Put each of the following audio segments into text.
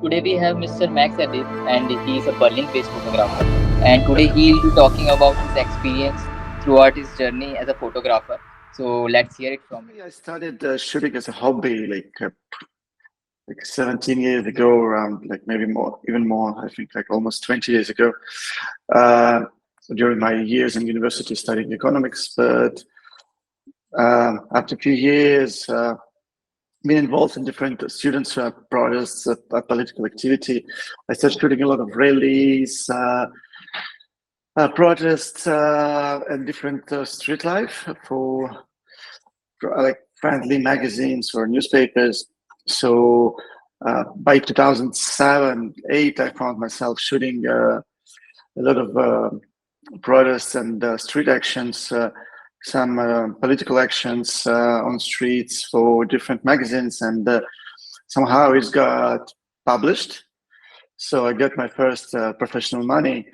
Today we have Mr. Max Adeev, and he is a Berlin-based photographer. And today he will be talking about his experience throughout his journey as a photographer. So let's hear it from him. I started shooting as a hobby like 17 years ago, around like maybe more, even more. I think like almost 20 years ago, uh, during my years in university studying economics. But after a few years, being involved in different students' protests, political activity, I started shooting a lot of rallies, protests, and different street life for like friendly magazines or newspapers. So by 2007, 8, I found myself shooting a lot of protests and street actions, some political actions on streets for different magazines, and somehow it got published. So I got my first professional money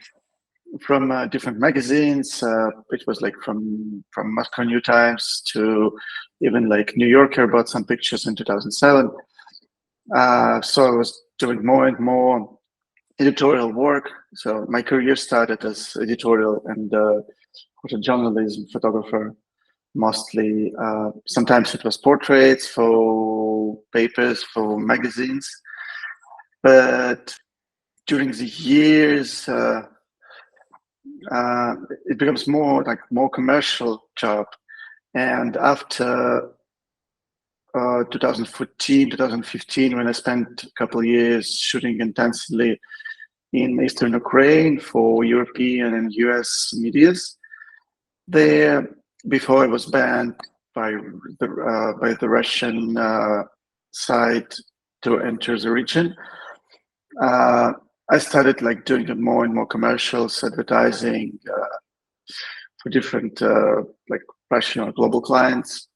from different magazines. It was like from Moscow New Times to even like New Yorker bought some pictures in 2007. So I was doing more and more editorial work. So my career started as editorial and photojournalism photographer mostly. Sometimes it was portraits for papers, for magazines. But during the years, it becomes more commercial job. And after 2014, 2015, when I spent a couple of years shooting intensely in Eastern Ukraine for European and US medias, there, before I was banned by the Russian side to enter the region, I started like doing more and more commercials, advertising for different like Russian or global clients.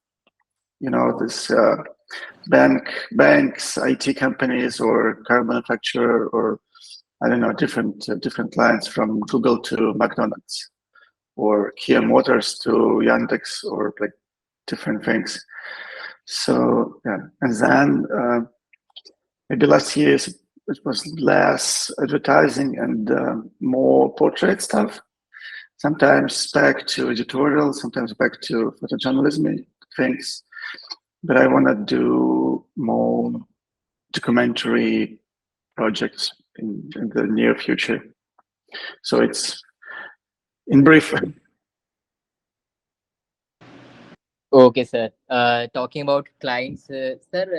You know, this banks, IT companies, or car manufacturer, or I don't know, different clients from Google to McDonald's, or Kia Motors to Yandex, or like different things. So yeah, and then maybe last year it was less advertising and more portrait stuff. Sometimes back to editorial, sometimes back to photojournalism things. But I want to do more documentary projects in the near future. So it's in brief. Okay, sir. Talking about clients, sir,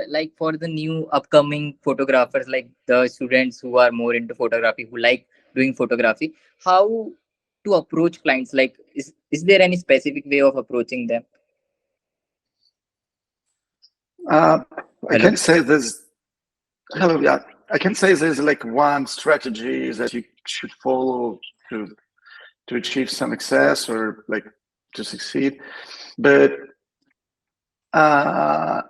like for the new upcoming photographers, like the students who are more into photography, who like doing photography, how to approach clients? Like, is there any specific way of approaching them? I Hello. can say there's hello, yeah. I can say there's like one strategy that you should follow to to achieve some success or like to succeed, but uh,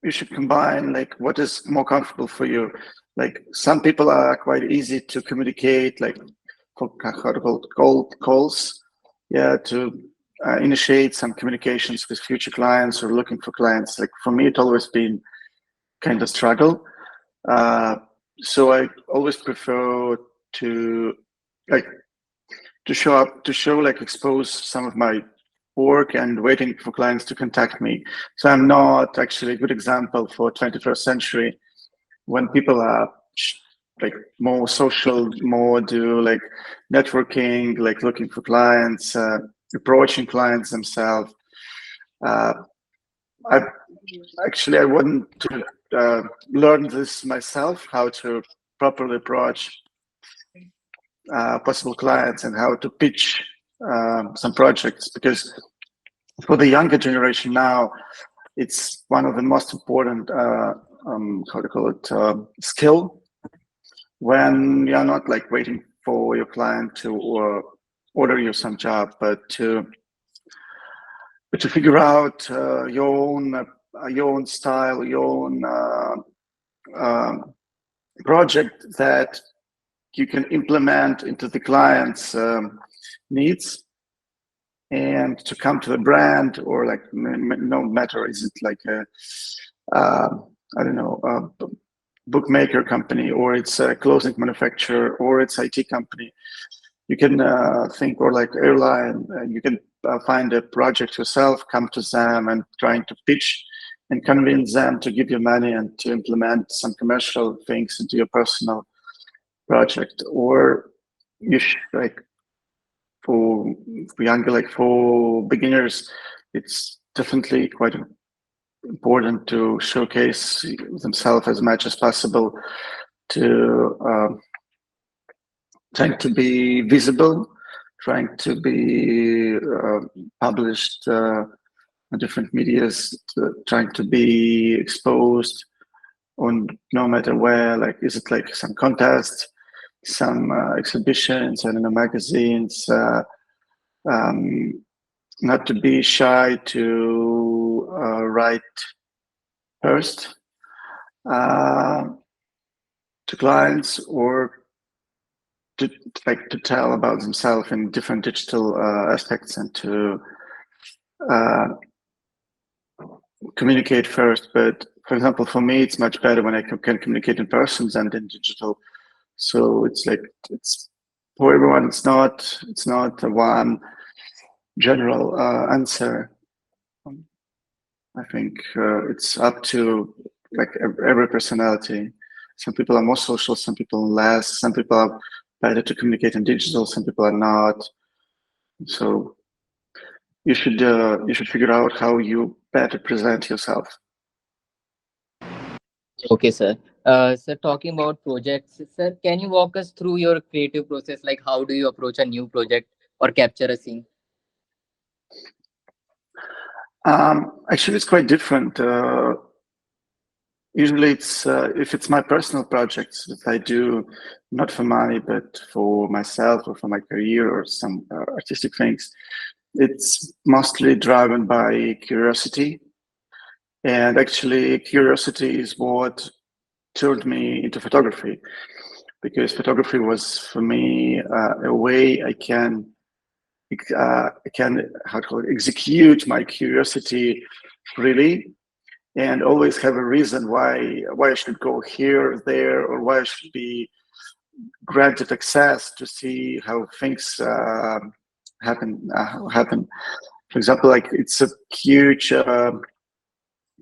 you should combine like what is more comfortable for you. Like some people are quite easy to communicate, like for how to call it, cold calls, yeah, to initiate some communications with future clients or looking for clients. Like for me, it's always been kind of struggle. Uh, so I always prefer to like to show up, to show like expose some of my work and waiting for clients to contact me. So I'm not actually a good example for 21st century when people are like more social, more do like networking, like looking for clients, approaching clients themselves. Uh, I I want to learn this myself, how to properly approach possible clients and how to pitch some projects, because for the younger generation now, it's one of the most important how to call it skill, when you're not like waiting for your client to order you some job, but to figure out your own style, your own project that you can implement into the client's needs, and to come to the brand, or like no matter is it like a I don't know bookmaker company, or it's a clothing manufacturer, or it's IT company. You can think, or like airline, you can find a project yourself, come to them and trying to pitch and convince them to give you money and to implement some commercial things into your personal project. Or you should, like, for younger, like for beginners, it's definitely quite important to showcase themselves as much as possible, to trying to be visible, trying to be published on different medias, trying to be exposed on no matter where. Like, is it like some contest, some exhibitions, I don't know, magazines? Not to be shy to write first to clients, or to tell about themselves in different digital aspects, and to communicate first. But for example, for me, it's much better when I can communicate in person than in digital. So it's like, it's for everyone. It's not a one general answer. I think it's up to like every personality. Some people are more social, some people less. Some people are better to communicate in digital, some people are not. So you should figure out how you better present yourself. Okay, sir. Sir, talking about projects, sir, can you walk us through your creative process? Like, how do you approach a new project or capture a scene? Actually, it's quite different. Usually, it's if it's my personal projects that I do, not for money, but for myself or for my career or some artistic things, it's mostly driven by curiosity. And actually, curiosity is what turned me into photography, because photography was for me a way I can how to call it, execute my curiosity freely, and always have a reason why I should go here, there, or why I should be granted access to see how things happen. Happen. For example, like, it's a huge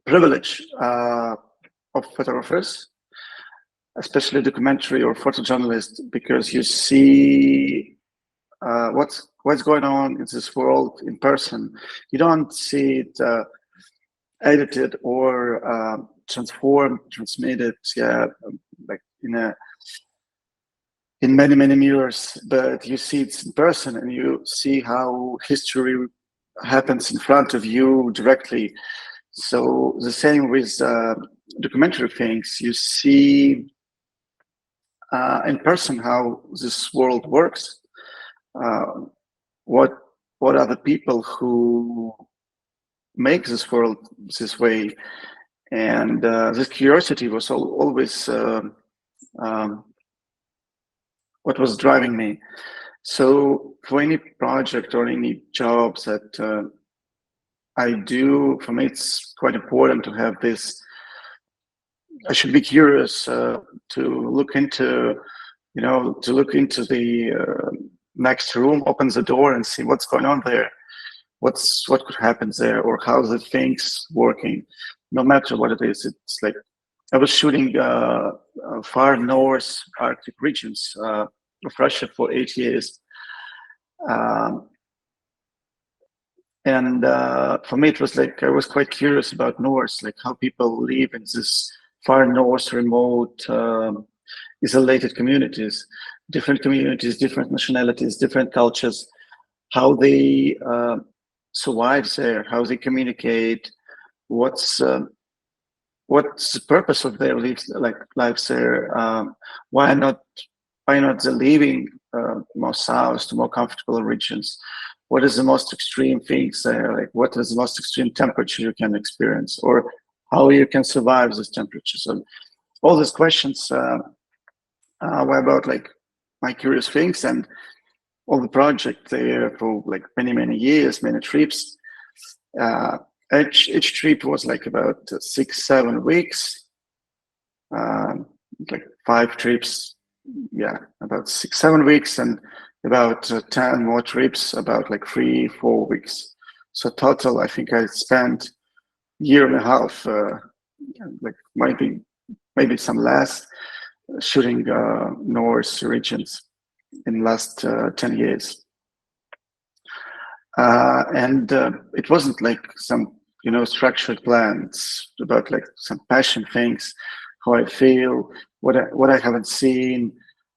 privilege of photographers, especially documentary or photojournalists, because you see what's going on in this world in person. You don't see it edited or transformed, transmitted, yeah, like in many mirrors, but you see it in person, and you see how history happens in front of you directly. So the same with documentary things. You see in person how this world works. What are the people who make this world this way? And this curiosity was always what was driving me. So for any project or any jobs that I do, for me, it's quite important to have this. I should be curious to look into, to look into the next room, open the door, and see what's going on there. What could happen there, or how the things working, no matter what it is. It's like, I was shooting far north Arctic regions of Russia for 8 years. And for me, it was like, I was quite curious about North, like how people live in this far north, remote, isolated communities, different nationalities, different cultures, how they survive there, how they communicate, what's the purpose of their lives there, why not the living more south to more comfortable regions. What is the most extreme things there? Like, what is the most extreme temperature you can experience, or how you can survive this temperature? So all these questions were about like my curious things, and all the project there for like many years, many trips. Each trip was like about 6-7 weeks. like 5 trips, yeah, about 6-7 weeks, and about 10 more trips, about like 3-4 weeks. So total, I think I spent year and a half, like maybe some less, shooting Norse regions in last 10 years. And it wasn't like some, structured plan. It's about like some passion things, how I feel, what I haven't seen,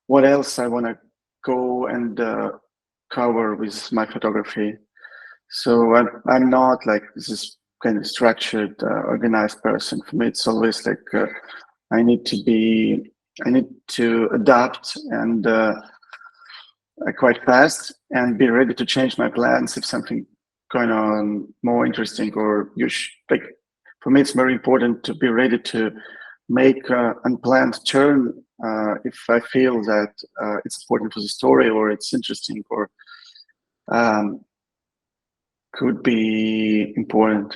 what else I want to go and cover with my photography. So I'm not like this kind of structured, organized person. For me, it's always like I need to adapt and quite fast and be ready to change my plans if something going on more interesting, or like for me it's very important to be ready to make unplanned turn if I feel that it's important for the story, or it's interesting, or um, could be important.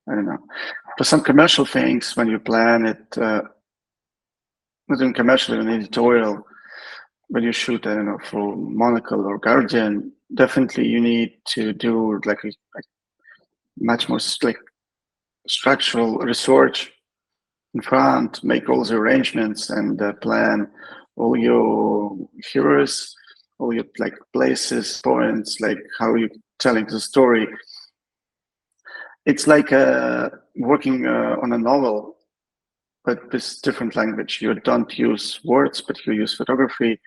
I don't know. For some commercial things, when you plan it, not even commercial, an editorial, when you shoot, I don't know, for Monocle or Guardian, definitely you need to do like much more like structural research in front, make all the arrangements and plan all your heroes, all your like places, points, like how you're telling the story. It's like working on a novel, but with different language. You don't use words, but you use photography.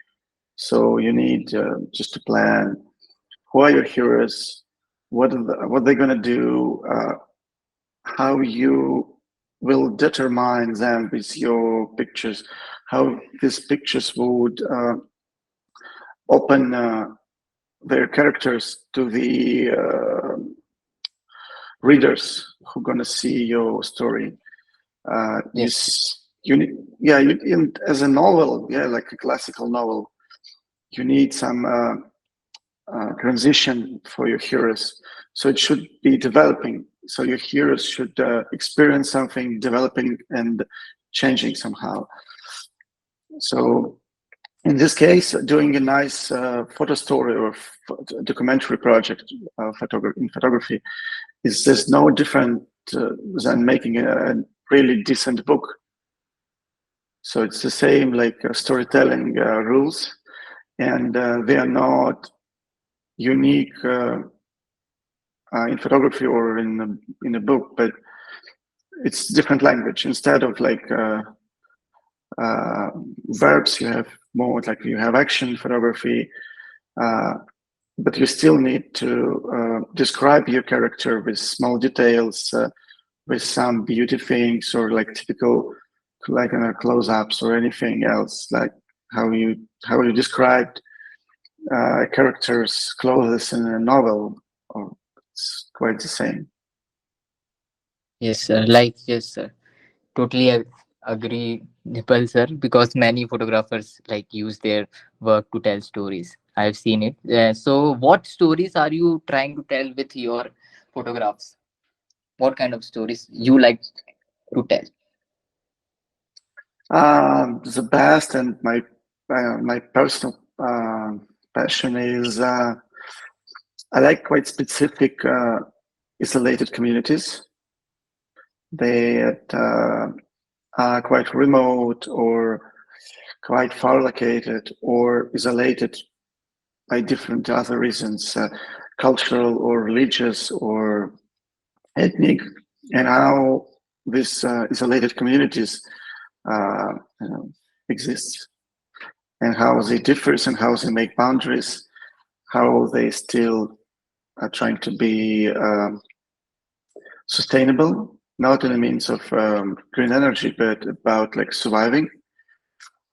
So you need just to plan who are your heroes, what they're gonna do, how you will determine them with your pictures, how these pictures would open their characters to the readers who are gonna see your story. Yes. You need, yeah, as a novel, yeah, like a classical novel, you need some transition for your heroes. So it should be developing. So your heroes should experience something, developing and changing somehow. So in this case, doing a nice photo story or documentary project in photography is just no different than making a really decent book. So it's the same like storytelling rules, and they are not unique in photography or in a book, but it's different language. Instead of like verbs, you have more like you have action photography, but you still need to describe your character with small details, with some beauty things, or like typical like close-ups or anything else, like how you described characters' clothes in a novel. Or it's quite the same. Yes, sir. Like, yes, sir. Totally agree, Nipal, sir, because many photographers like use their work to tell stories. I've seen it. So, what stories are you trying to tell with your photographs? What kind of stories you like to tell? The best and my personal passion is I like quite specific isolated communities. They are quite remote or quite far located or isolated by different other reasons, cultural or religious or ethnic, and how these isolated communities uh, you know, exist, and how they differ, and how they make boundaries, how they still are trying to be sustainable, not in the means of green energy, but about like surviving.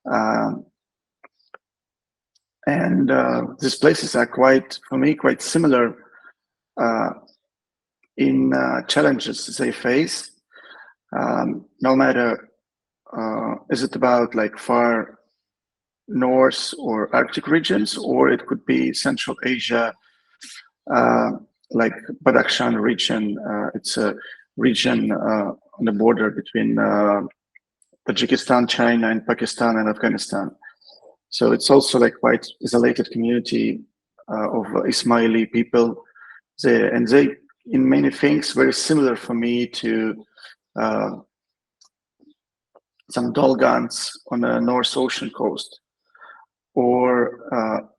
Um, and these places are quite, for me, quite similar uh, in challenges they face. No matter is it about like far north or Arctic regions, or it could be Central Asia, uh, like Badakhshan region. It's a region on the border between Tajikistan, China, and Pakistan and Afghanistan. So it's also like quite isolated community of Ismaili people there, and they, in many things, very similar for me to uh, some Dolgans on the North Ocean coast, or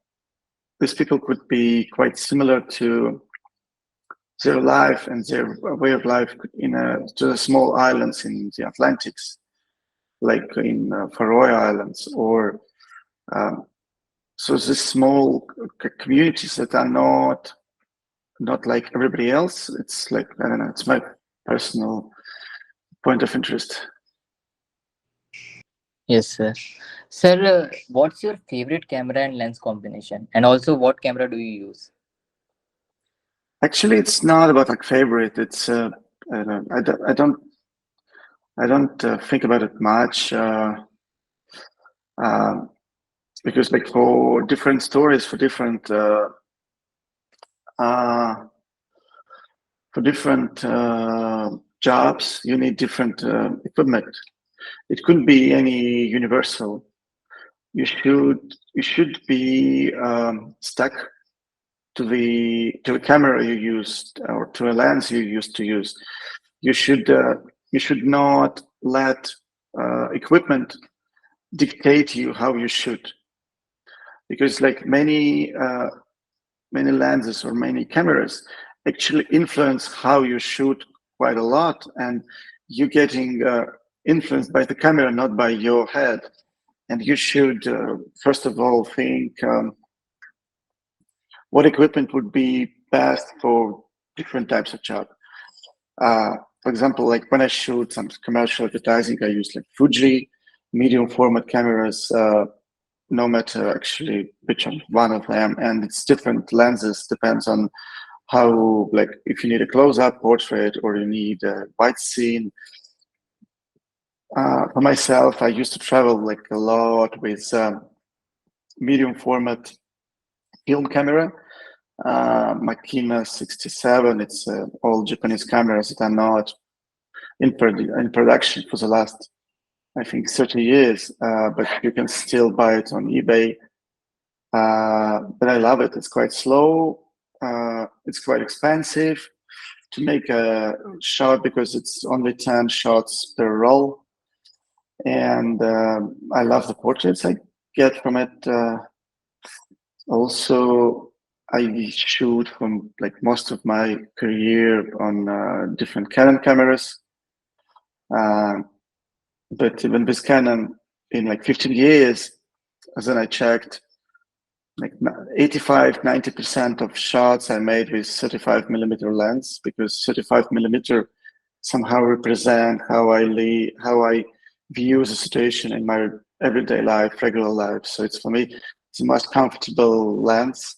these people could be quite similar to their life and their way of life to the small islands in the Atlantics, like in Faroe Islands, or um, so these small communities that are not like everybody else. It's like, I don't know, it's my personal point of interest. Yes, sir. Sir, what's your favorite camera and lens combination? And also, what camera do you use? Actually, it's not about like favorite. It's I don't think about it much um, because like for different stories, uh, for different jobs, you need different equipment. It could be any universal. You should be stuck to the camera you used or to a lens you used to use. You should you should not let equipment dictate you how you shoot, because like many lenses or many cameras actually influence how you shoot quite a lot, and you're getting influenced by the camera, not by your head. And you should first of all think what equipment would be best for different types of job. For example, like when I shoot some commercial advertising, I use like Fuji medium format cameras, no matter actually which one of them, and it's different lenses depends on how, like if you need a close-up portrait or you need a wide scene. For myself, I used to travel like a lot with medium format film camera, Makina 67. It's all Japanese cameras that are not in production for the last, I think, 30 years, but you can still buy it on eBay. But I love it. It's quite slow. It's quite expensive to make a shot because it's only 10 shots per roll. And I love the portraits I get from it. Also, I shoot from like most of my career on different Canon cameras. But even with Canon, in like 15 years, then I checked, like 85, 90% of shots I made with 35 millimeter lens, because 35 millimeter somehow represent how how I view the situation in my everyday life, regular life. So it's, for me, it's the most comfortable lens.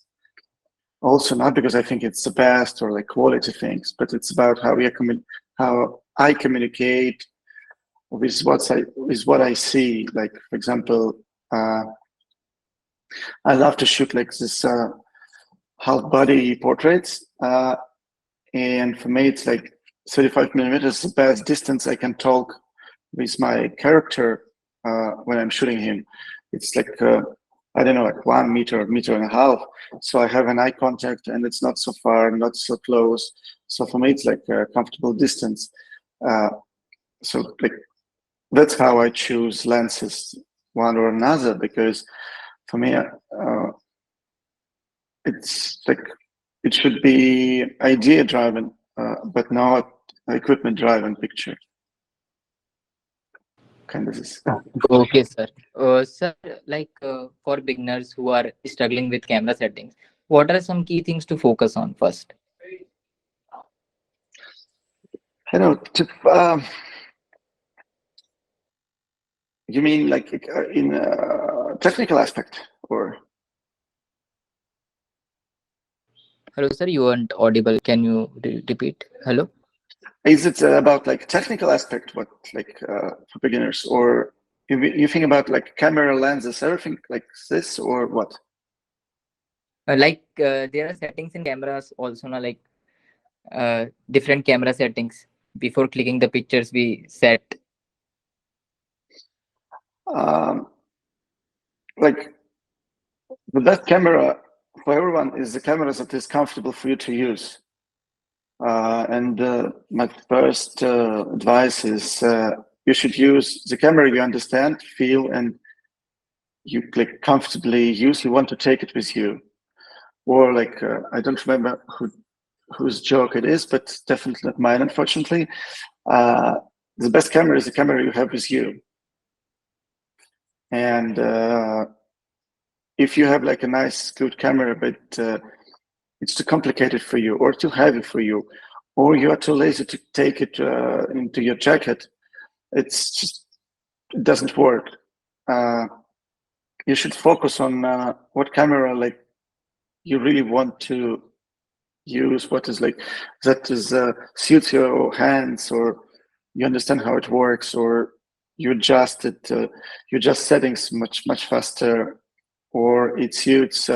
Also, not because I think it's the best or like quality things, but it's about how I communicate with what I see. Like, for example, I love to shoot like this half body portraits, and for me, it's like 35 millimeters is the best distance I can talk with my character when I'm shooting him. It's like I don't know, like 1 meter, meter and a half. So I have an eye contact, and it's not so far, not so close. So for me, it's like a comfortable distance. So like that's how I choose lenses, one or another, because for me, it's like it should be idea driven, but not equipment driven picture. Kind of this. Okay, sir. Sir, like for beginners who are struggling with camera settings, what are some key things to focus on first? I don't know. You mean like in technical aspect, or? Hello, sir. You weren't audible. Can you repeat? Hello. Is it about like technical aspect, what like for beginners, or you think about like camera lenses, everything like this, or what? There are settings in cameras also, na, like different camera settings. Before clicking the pictures, we set. Like the best camera for everyone is the camera that is comfortable for you to use. And my first advice is you should use the camera you understand, feel, and you comfortably use. You want to take it with you, or I don't remember whose joke it is, but definitely not mine, unfortunately. The best camera is the camera you have with you, and if you have a nice, good camera, but it's too complicated for you, or too heavy for you, or you are too lazy to take it into your jacket, it doesn't work. You should focus on what camera you really want to use, what is that is suits your hands, or you understand how it works, or you adjust it, you adjust settings much faster, or it suits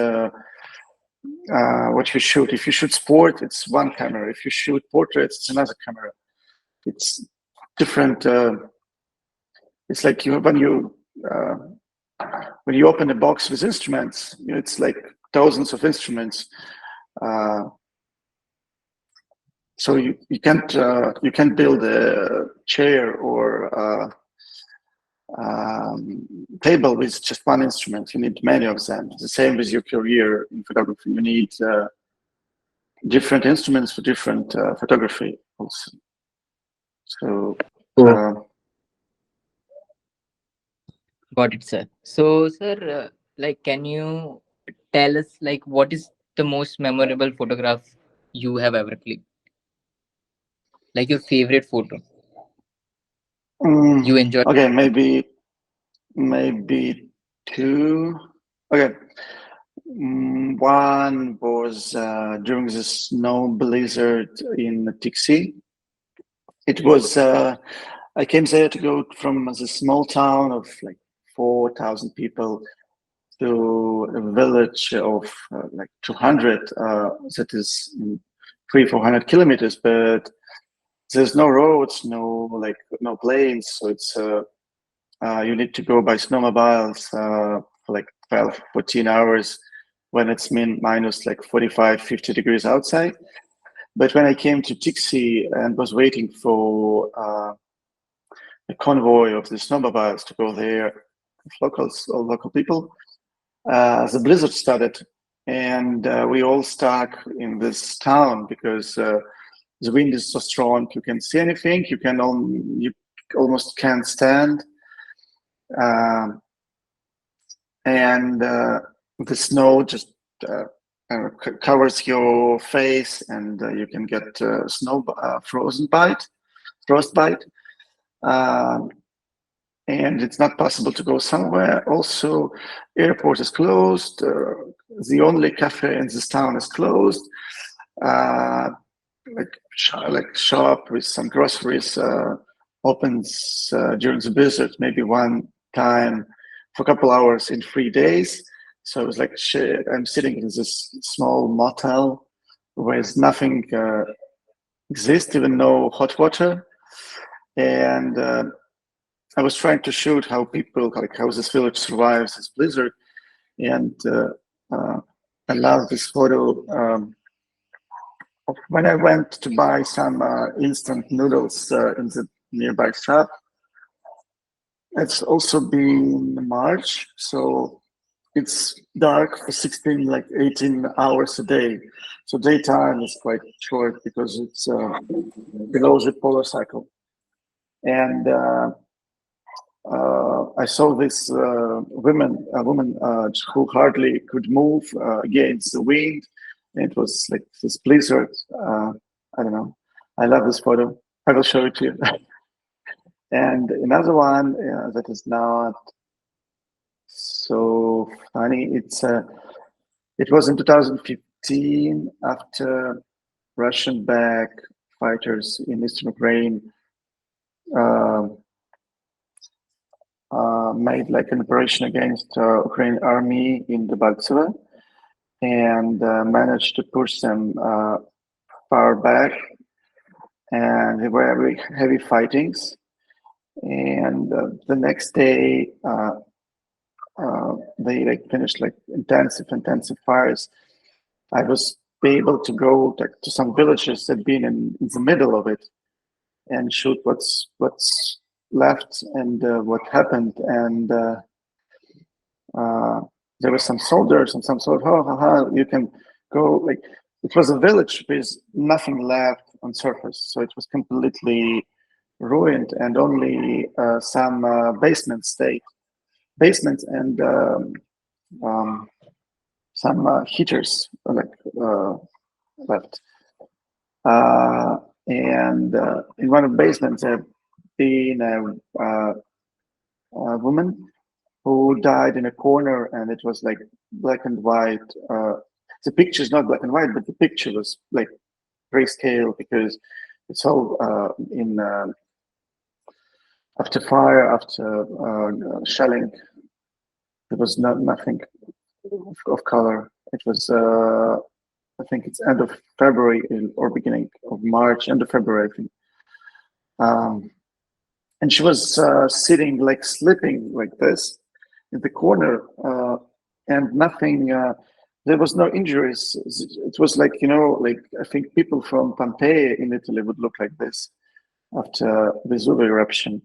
what you shoot. If you shoot sport, it's one camera. If you shoot portraits, it's another camera. It's different. It's like when you open a box with instruments, it's like thousands of instruments. So you can't build a chair or table with just one instrument. You need many of them. The same with your career in photography. You need different instruments for different photography also. So Got it, sir. So, sir, can you tell us, what is the most memorable photograph you have ever clicked? Like your favorite photo you enjoy? Okay, maybe two. Okay. One was during the snow blizzard in Tixi. It was I came there to go from the small town of 4,000 people to a village of 200 that is 300-400 kilometers, but there's no roads, no planes, so it's you need to go by snowmobiles for 12, 14 hours when it's minus 45, 50 degrees outside. But when I came to Tixi and was waiting for a convoy of the snowmobiles to go there, locals or local people, the blizzard started, and we all stuck in this town because the wind is so strong. You can't see anything. You almost can't stand, and the snow just covers your face, and you can get frostbite. And it's not possible to go somewhere. Also, airport is closed. The only cafe in this town is closed. Shop with some groceries opens during the blizzard, maybe one time for a couple hours in 3 days. So it was like, shit, I'm sitting in this small motel where nothing exists, even no hot water. And I was trying to shoot how people, how this village survives this blizzard. And I love this photo of when I went to buy some instant noodles in the nearby shop. It's also been March, so it's dark for 16, 18 hours a day. So daytime is quite short because it's below the polar cycle. And I saw this woman who hardly could move against the wind. It was like this blizzard. I don't know. I love this photo. I will show it to you. And another one that is not so funny. It was in 2015 after Russian-backed fighters in eastern Ukraine made an operation against Ukrainian army in the Baltseva and managed to push them far back, and there were very heavy fightings. And the next day, they like finished like intensive fires. I was able to go to some villages that been in the middle of it and shoot what's left and what happened. And there were some soldiers and some sort of, you can go, like, it was a village with nothing left on surface. So it was completely ruined, and only some basements and some heaters left. And in one of the basements, there been a woman who died in a corner, and it was like black and white. The picture is not black and white, but the picture was like grayscale because it's all in after fire, after shelling. There was nothing of color. It was, I think it's end of February or beginning of March, end of February, I think. And she was sitting, like sleeping like this in the corner, and nothing, there was no injuries. It was like, like I think people from Pompeii in Italy would look like this after Vesuvius eruption.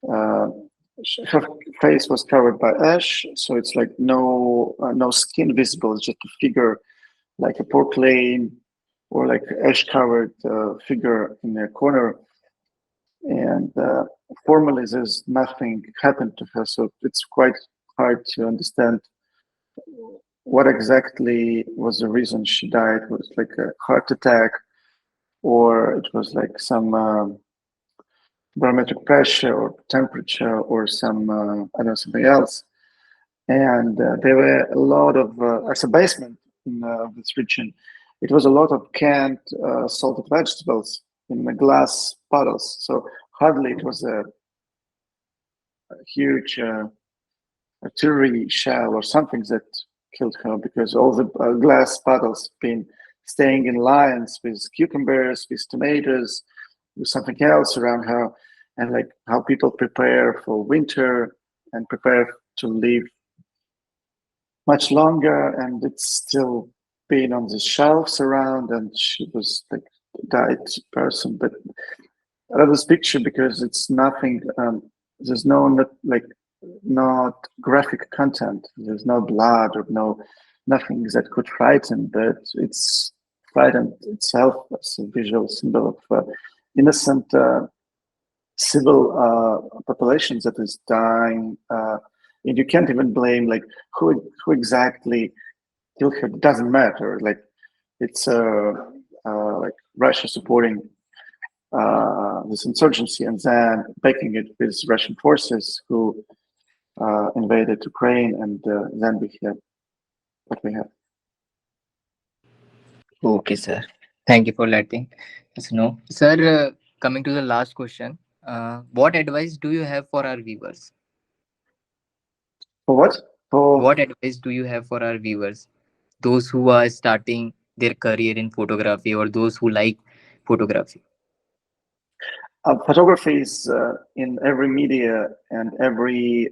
Her face was covered by ash, so it's like no skin visible. It's just a figure, like a porcelain or like ash covered figure in the corner. And formally, there's nothing happened to her, so it's quite hard to understand what exactly was the reason she died. It was like a heart attack, or it was like some barometric pressure or temperature or some I don't know, something else. And there were a lot of as a basement in this region. It was a lot of canned salted vegetables in the glass bottles. So hardly it was a huge artillery shell or something that killed her, because all the glass bottles been staying in lines with cucumbers, with tomatoes, with something else around her, and like how people prepare for winter and prepare to live much longer, and it's still been on the shelves around, and she was like a died person. But I love this picture because it's nothing, there's not graphic content, there's no blood or nothing that could frighten, but it's frightened itself as a visual symbol of innocent civil populations that is dying, and you can't even blame like who exactly killed her. It doesn't matter. Like it's like Russia supporting this insurgency and then backing it with Russian forces who invaded Ukraine, and then we have what we have. Okay, sir. Thank you for letting us know. Sir, coming to the last question, what advice do you have for our viewers? For what? For What advice do you have for our viewers? Those who are starting their career in photography or those who like photography? photography is in every media and every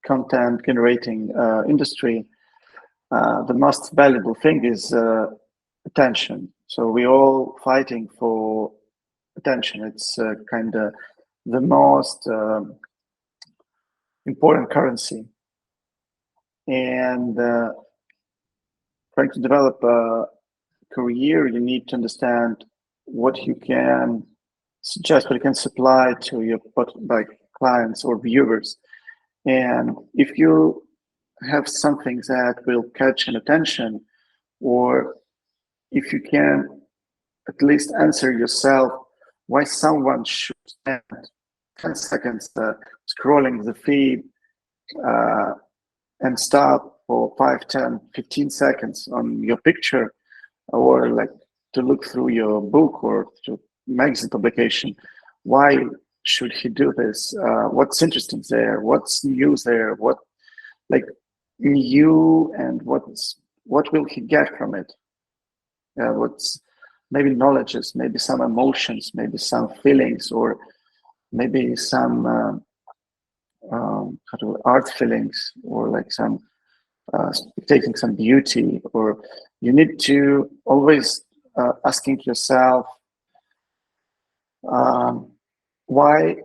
content generating industry. The most valuable thing is attention. So we're all fighting for attention. It's kind of the most important currency. And trying to develop a career, you need to understand what you can suggest, what you can supply to your clients or viewers. And if you have something that will catch an attention, or if you can at least answer yourself why someone should spend 10 seconds scrolling the feed and stop for 5, 10, 15 seconds on your picture, or like to look through your book or to magazine publication, why should he do this? What's interesting there? What's new there? What like new, and what will he get from it? What's maybe knowledges, maybe some emotions, maybe some feelings, or maybe some art fillings, or like some taking some beauty, or you need to always asking yourself why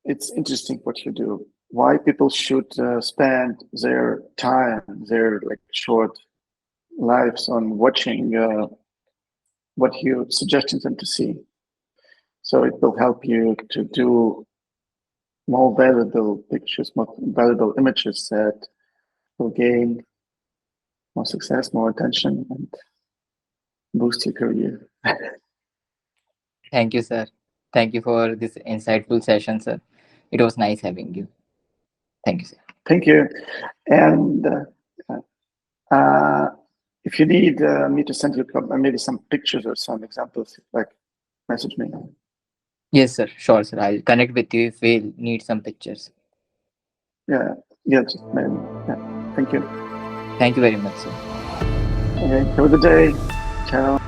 it's interesting what you do, why people should spend their time, their like short lives on watching what you're suggesting them to see. So it will help you to do more valuable pictures, more valuable images that will gain more success, more attention, and boost your career. Thank you, sir. Thank you for this insightful session, sir. It was nice having you. Thank you, sir. Thank you. And if you need me to send you maybe some pictures or some examples, like message me. Yes, sir. Sure, sir. I'll connect with you if we need some pictures. Yeah, yeah, just maybe. Yeah. Thank you. Thank you very much, sir. Okay, have a good day. Ciao.